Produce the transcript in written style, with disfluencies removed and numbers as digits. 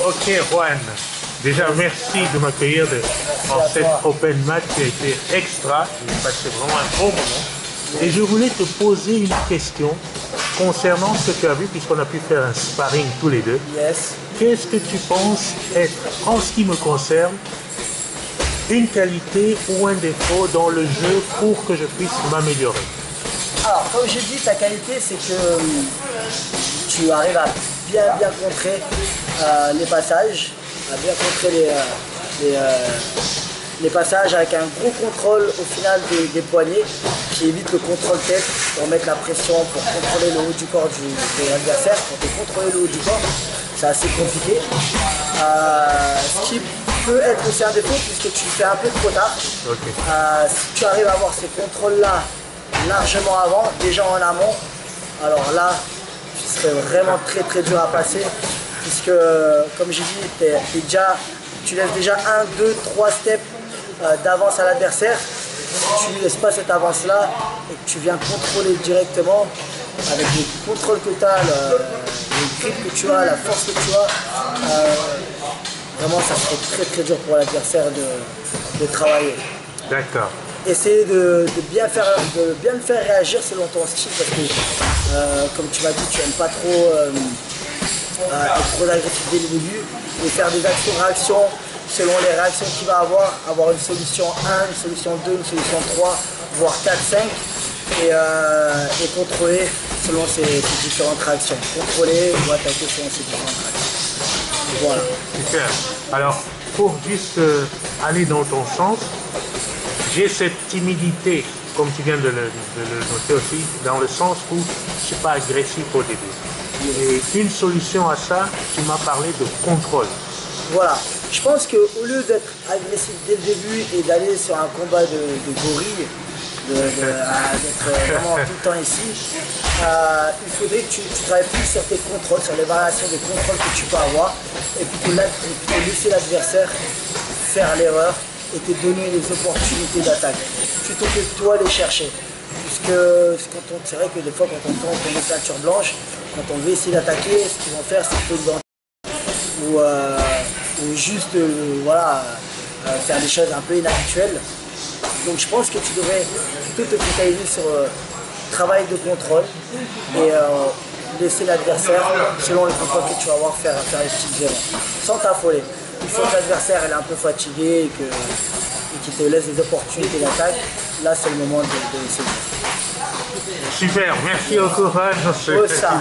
Ok Juan, déjà merci de m'accueillir dans cette open mat qui a été extra, j'ai passé vraiment un bon moment. Et je voulais te poser une question concernant ce que tu as vu, puisqu'on a pu faire un sparring tous les deux. Yes. Qu'est-ce que tu penses être, en ce qui me concerne, une qualité ou un défaut dans le jeu pour que je puisse m'améliorer? Alors, comme j'ai dit, ta qualité, c'est que tu arrives à bien contrer les passages, à bien contrer les passages avec un gros contrôle au final des poignets qui évite le contrôle tête pour mettre la pression, pour contrôler le haut du corps de l'adversaire. Pour te contrôler le haut du corps, c'est assez compliqué. Ce qui peut être aussi un défaut puisque tu le fais un peu trop tard. Okay. Si tu arrives à avoir ces contrôles-là largement avant, déjà en amont, alors là, ce serait vraiment très dur à passer puisque, comme j'ai dit, tu laisses déjà 1, 2, 3 steps d'avance à l'adversaire. Si tu ne laisses pas cette avance-là et que tu viens contrôler directement, avec le contrôle que tu as, le grip que tu as, la force que tu as, vraiment ça serait très dur pour l'adversaire de travailler. D'accord. Essayer de bien le faire réagir selon ton style parce que, comme tu m'as dit, tu n'aimes pas trop être trop agressif dès le début et faire des actions-réactions selon les réactions qu'il va avoir une solution 1, une solution 2, une solution 3, voire 4, 5 et contrôler selon ces différentes réactions. Contrôler ou attaquer selon ces différentes réactions. Voilà. Super. Alors, pour juste aller dans ton sens, j'ai cette timidité, comme tu viens de le noter aussi, dans le sens où je ne suis pas agressif au début. Et une solution à ça, tu m'as parlé de contrôle. Voilà. Je pense qu'au lieu d'être agressif dès le début et d'aller sur un combat de gorille, d'être vraiment tout le temps ici, il faudrait que tu travailles plus sur tes contrôles, sur les variations de contrôle que tu peux avoir et plutôt laisser l'adversaire faire l'erreur et te donner les opportunités d'attaque plutôt que toi les chercher. Puisque c'est vrai que des fois quand on tombe dans une ceinture blanche, quand on veut essayer d'attaquer, ce qu'ils vont faire c'est que ou juste voilà, faire des choses un peu inhabituelles. Donc je pense que tu devrais plutôt te focaliser sur le travail de contrôle et laisser l'adversaire, selon le contrôle que tu vas avoir, faire les petites erreurs, sans t'affoler. Il faut que l'adversaire est un peu fatigué et qu'il te laisse des opportunités d'attaque. Là c'est le moment de essayer. Super, merci au courage. Oh, ça.